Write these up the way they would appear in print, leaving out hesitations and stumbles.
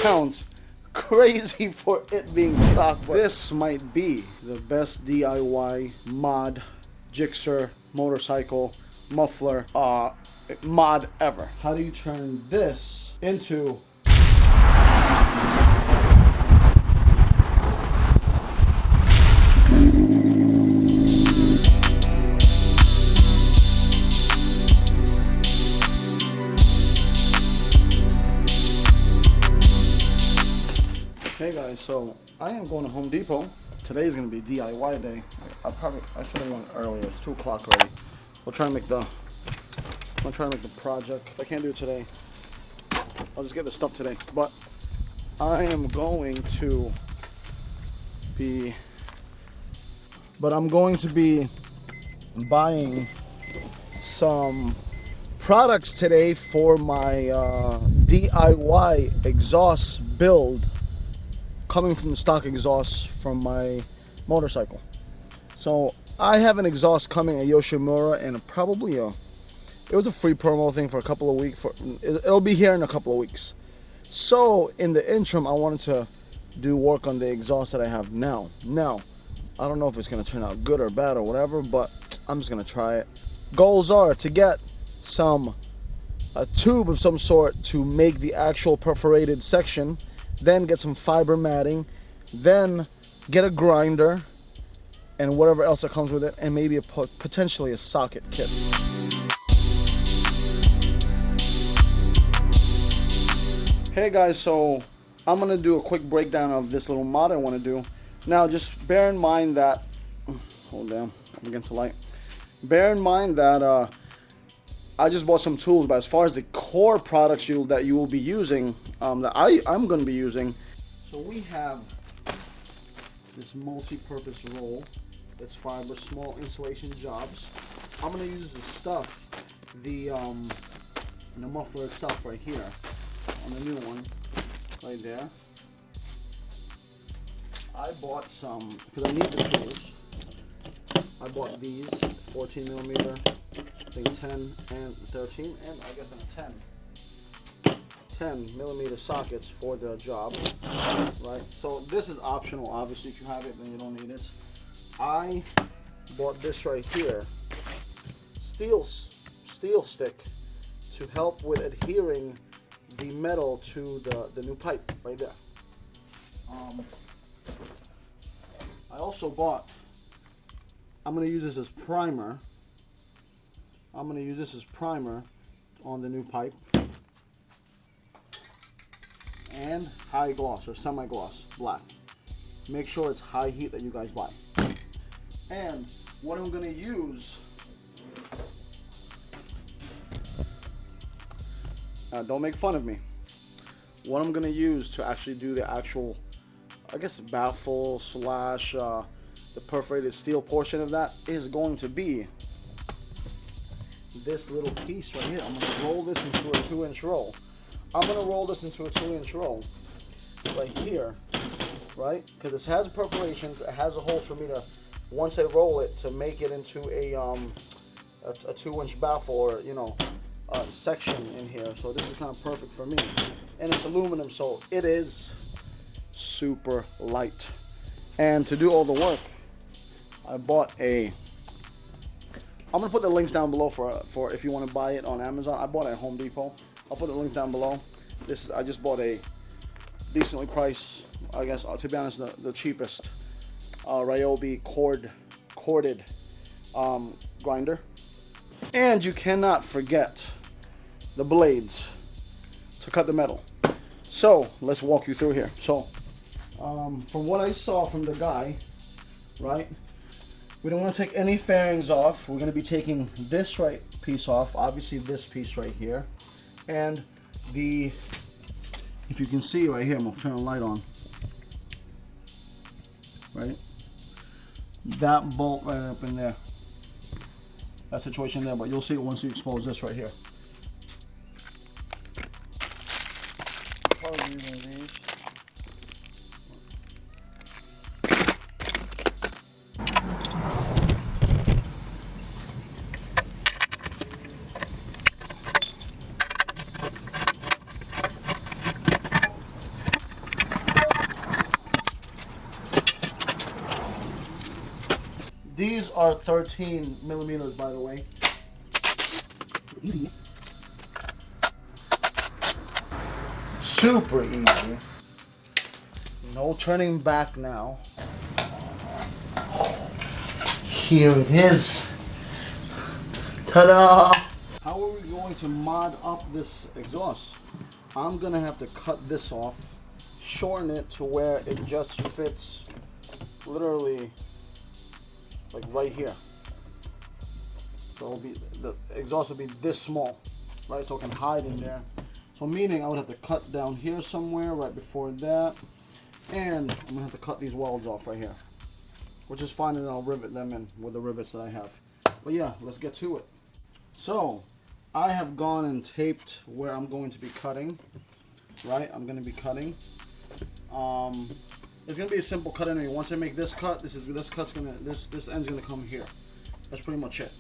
sounds crazy for it being stock, but this might be the best DIY mod jigsaw motorcycle muffler mod ever. How do you turn this into Hey guys, so I am going to Home Depot. Today is going to be DIY day. I should have went earlier. It's 2 o'clock already. I'm trying to make the project. If I can't do it today, I'll just get the stuff today. But I am going to be buying some products today for my DIY exhaust build, coming from the stock exhaust from my motorcycle. So I have an exhaust coming, a Yoshimura, and probably it was a free promo thing for a couple of weeks. It'll be here in a couple of weeks. So in the interim, I wanted to do work on the exhaust that I have now. Now, I don't know if it's gonna turn out good or bad or whatever, but I'm just gonna try it. Goals are to get a tube of some sort to make the actual perforated section, then get some fiber matting, then get a grinder and whatever else that comes with it, and maybe potentially a socket kit. Hey guys, so I'm gonna do a quick breakdown of this little mod I want to do. Now just bear in mind that, hold down, I'm against the light. Bear in mind that I just bought some tools, but as far as the core products that you will be using, that I'm going to be using, so we have this multi-purpose roll. It's fiber, small insulation jobs. I'm going to use the stuff, the muffler itself right here on the new one, right there. I bought some because I need the tools. I bought these 14 millimeter. I think 10 and 13, and I guess a 10 millimeter sockets for the job, right? So this is optional. Obviously, if you have it, then you don't need it. I bought this right here, steel stick, to help with adhering the metal to the new pipe right there. I also bought, I'm going to use this as primer. I'm going to use this as primer on the new pipe, and high gloss or semi-gloss black. Make sure it's high heat that you guys buy. And what I'm going to use, don't make fun of me. What I'm going to use to actually do the actual, I guess, baffle slash the perforated steel portion of that is going to be this little piece right here. I'm going to roll this into a 2-inch roll. I'm going to roll this into a 2-inch roll right here, right? Because this has perforations. It has a hole for me to, once I roll it, to make it into a 2-inch baffle, or section in here. So this is kind of perfect for me. And it's aluminum, so it is super light. And to do all the work, I bought I'm going to put the links down below for if you want to buy it on Amazon. I bought it at Home Depot. I'll put the links down below. I just bought a decently priced, I guess, to be honest, the cheapest Ryobi corded grinder. And you cannot forget the blades to cut the metal. So let's walk you through here. So from what I saw from the guy, right? We don't want to take any fairings off. We're going to be taking this piece off, obviously this piece right here, and if you can see right here, I'm going to turn the light on, right? That bolt right up in there. That situation there, but you'll see it once you expose this right here. Probably using these. These are 13 millimeters, by the way. Easy. Super easy. No turning back now. Here it is. Ta-da! How are we going to mod up this exhaust? I'm gonna have to cut this off, shorten it to where it just fits literally like right here. So it'll be, the exhaust will be this small, right? So it can hide in there. So meaning I would have to cut down here somewhere right before that. And I'm gonna have to cut these welds off right here, which is fine, and I'll rivet them in with the rivets that I have. But yeah, let's get to it. So I have gone and taped where I'm going to be cutting, right? I'm going to be cutting. It's going to be a simple cut anyway. Once I make this cut, this end's going to come here. That's pretty much it.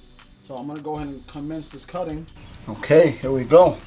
So I'm going to go ahead and commence this cutting. Okay, here we go.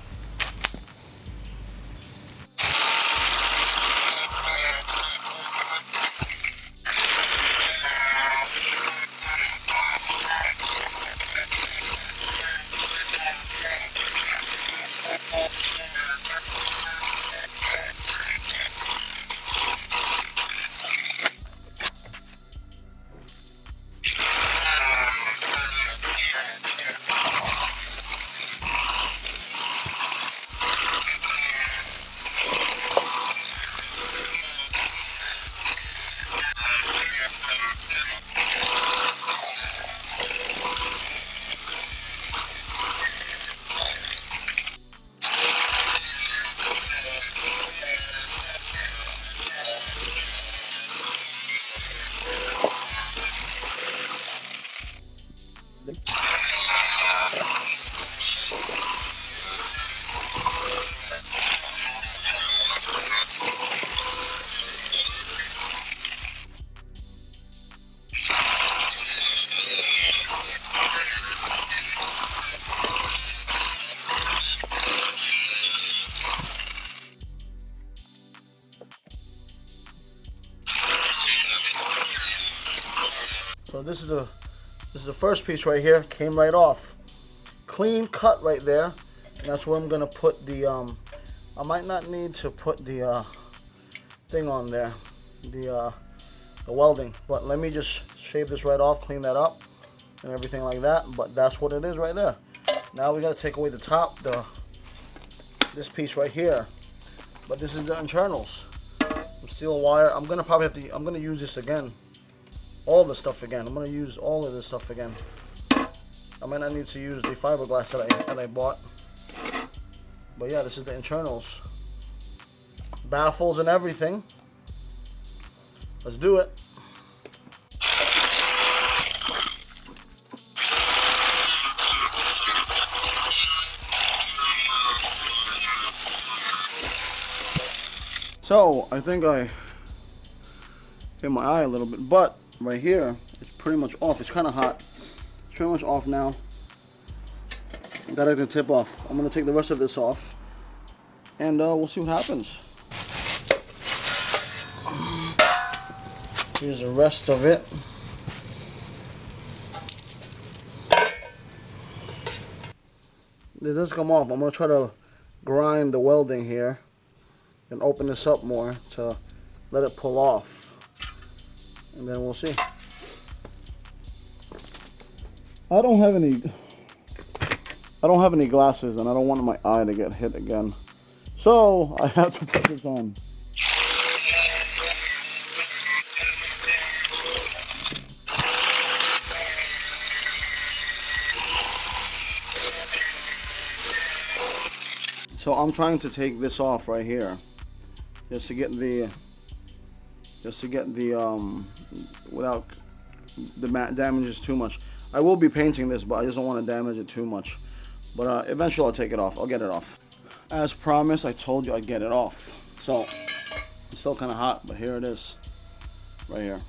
So this is the first piece right here. Came right off, clean cut right there, and that's where I'm gonna put the. I might not need to put the thing on there, the welding, but let me just shave this right off, clean that up, and everything like that. But that's what it is right there. Now we gotta take away the top, this piece right here. But this is the internals. Steel wire. I'm gonna probably have to. I'm gonna use this again. All the stuff again. I'm gonna use all of this stuff again. I might not need to use the fiberglass that I bought. But yeah, this is the internals. Baffles and everything. Let's do it. So I think I hit my eye a little bit, but right here it's pretty much off. It's kind of hot. It's pretty much off now. Got it to tip off. I'm gonna take the rest of this off, and we'll see what happens. Here's the rest of it. It does come off. I'm gonna try to grind the welding here and open this up more to let it pull off, and then we'll see. I don't have any glasses, and I don't want my eye to get hit again, so I have to put this on. So I'm trying to take this off right here, just to get the without the damages too much. I will be painting this, but I just don't want to damage it too much. But eventually I'll take it off. I'll get it off. As promised, I told you I'd get it off. So it's still kind of hot, but here it is, right here.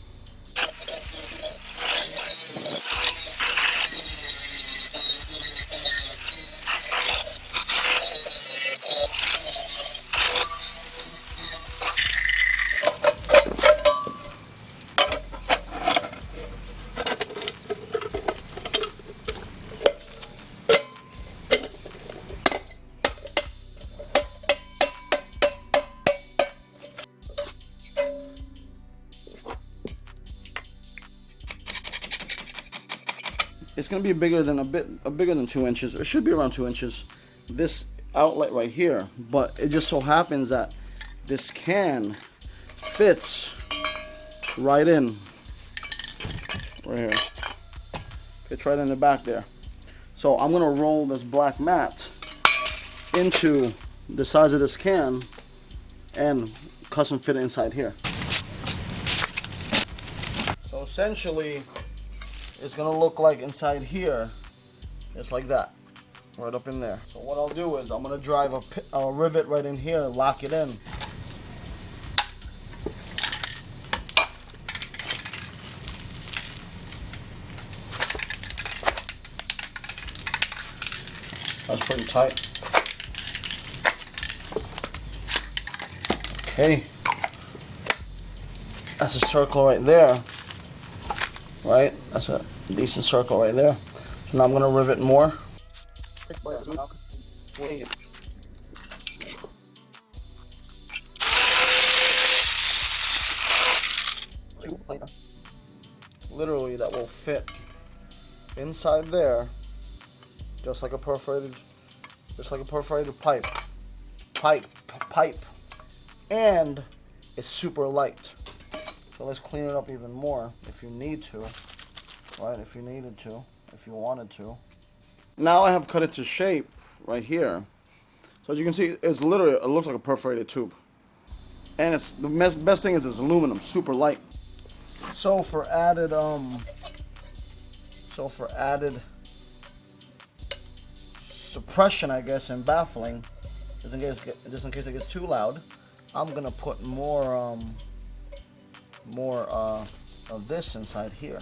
it's gonna be bigger than bigger than 2 inches. It should be around 2 inches. This outlet right here, but it just so happens that this can fits right in, right here. Fits right in the back there. So I'm gonna roll this black mat into the size of this can and custom fit it inside here. So essentially, it's gonna look like inside here, it's like that, right up in there. So what I'll do is I'm gonna drive a rivet right in here, lock it in. That's pretty tight. Okay. That's a circle right there. Right? That's a decent circle right there. So now I'm gonna rivet more. Literally, that will fit inside there, just like a perforated pipe, and it's super light. So let's clean it up even more if you need to, right? If you needed to, if you wanted to. Now I have cut it to shape right here. So as you can see, it's literally, it looks like a perforated tube. And it's the best thing is it's aluminum, super light. So for added suppression, I guess, and baffling, just in case it gets too loud, I'm gonna put more of this inside here.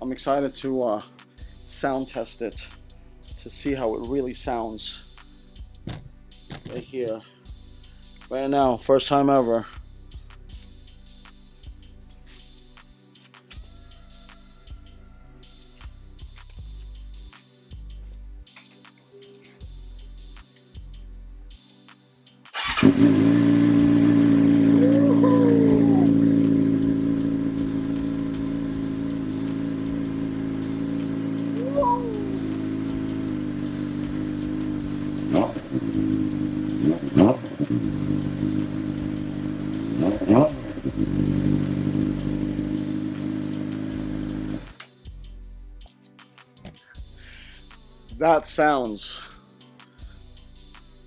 I'm excited to sound test it to see how it really sounds right here. Right now, first time ever.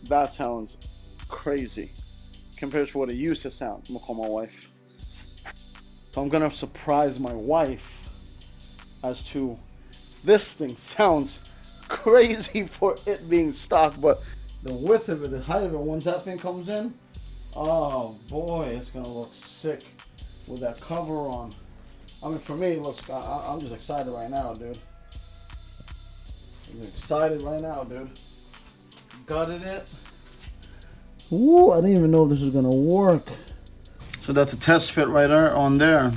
That sounds crazy compared to what it used to sound. I'm gonna call my wife. So I'm gonna surprise my wife as to this thing sounds crazy for it being stock, but the width of it, the height of it, once that thing comes in, oh boy, it's gonna look sick with that cover on. I mean, for me, it looks, I'm just excited right now, dude. I'm excited right now, dude. Gutted it. Ooh, I didn't even know if this was gonna work. So that's a test fit right there on there.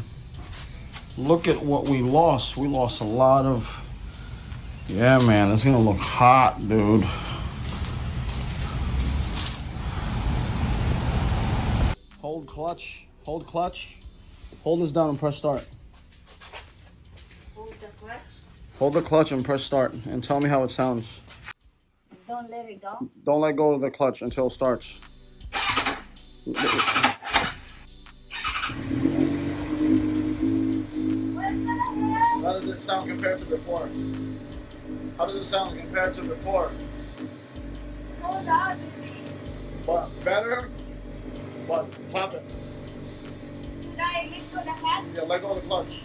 Look at what we lost. We lost a lot of, yeah, man, that's gonna look hot, dude. Hold clutch, hold clutch. Hold this down and press start. Hold the clutch. Hold the clutch and press start and tell me how it sounds. Don't let it go. Don't let go of the clutch until it starts. How does it sound compared to before? How does it sound compared to before? So loud. What? Better? What? Clap it. Should I let go the hand? Yeah, let go of the clutch.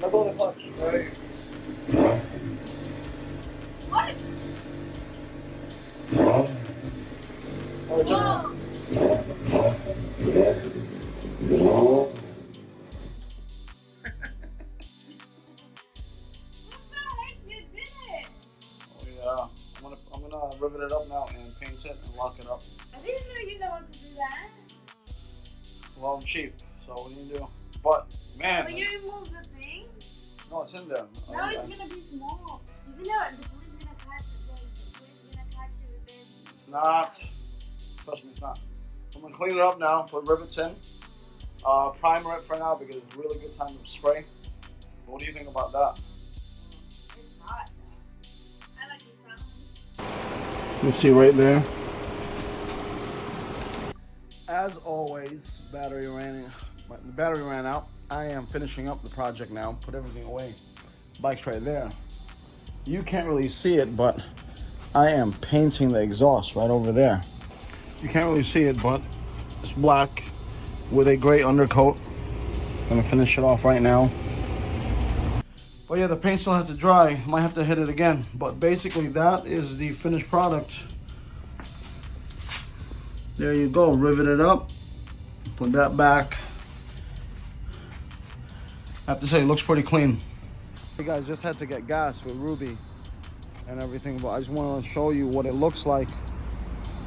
Let go of the clutch. Right. What? Alright, jump. Whoa. You did it! Oh yeah. I'm gonna rivet it up now and paint it and lock it up. I didn't know you know how to do that. Well, I'm cheap, so what do you do? But man, But you removed the thing? no, it's in there. Now it's gonna be small. You know the police gonna catch it. The police gonna catch you with this. It's not. Trust me, it's not. I'm gonna clean it up now. Put rivets in. Primer it for now because it's a really good time to spray. What do you think about that? It's hot though. I like the sound. You see right there. As always, the battery ran out. I am finishing up the project now. Put everything away. Bike's right there. You can't really see it, but I am painting the exhaust right over there. You can't really see it, but it's black with a gray undercoat. Gonna finish it off right now. But yeah, the paint still has to dry. Might have to hit it again. But basically, that is the finished product. There you go, rivet it up, put that back. I have to say, it looks pretty clean. You guys just had to get gas with Ruby and everything, but I just want to show you what it looks like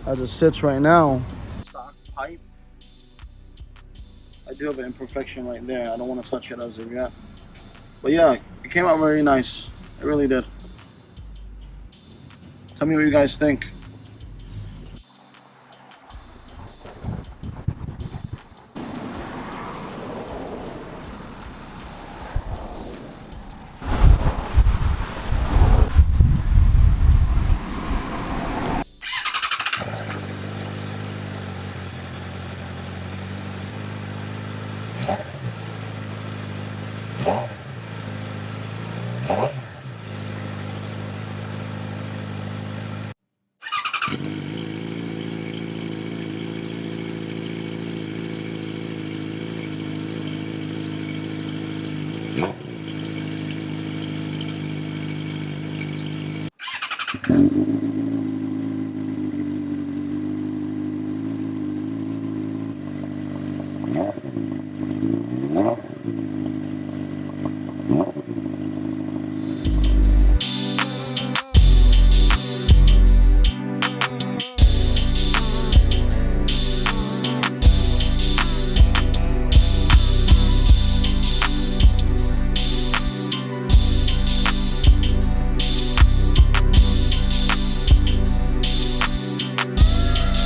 as it sits right now. Stock pipe. I do have an imperfection right there. I don't want to touch it as of yet. But yeah, it came out very nice. It really did. Tell me what you guys think.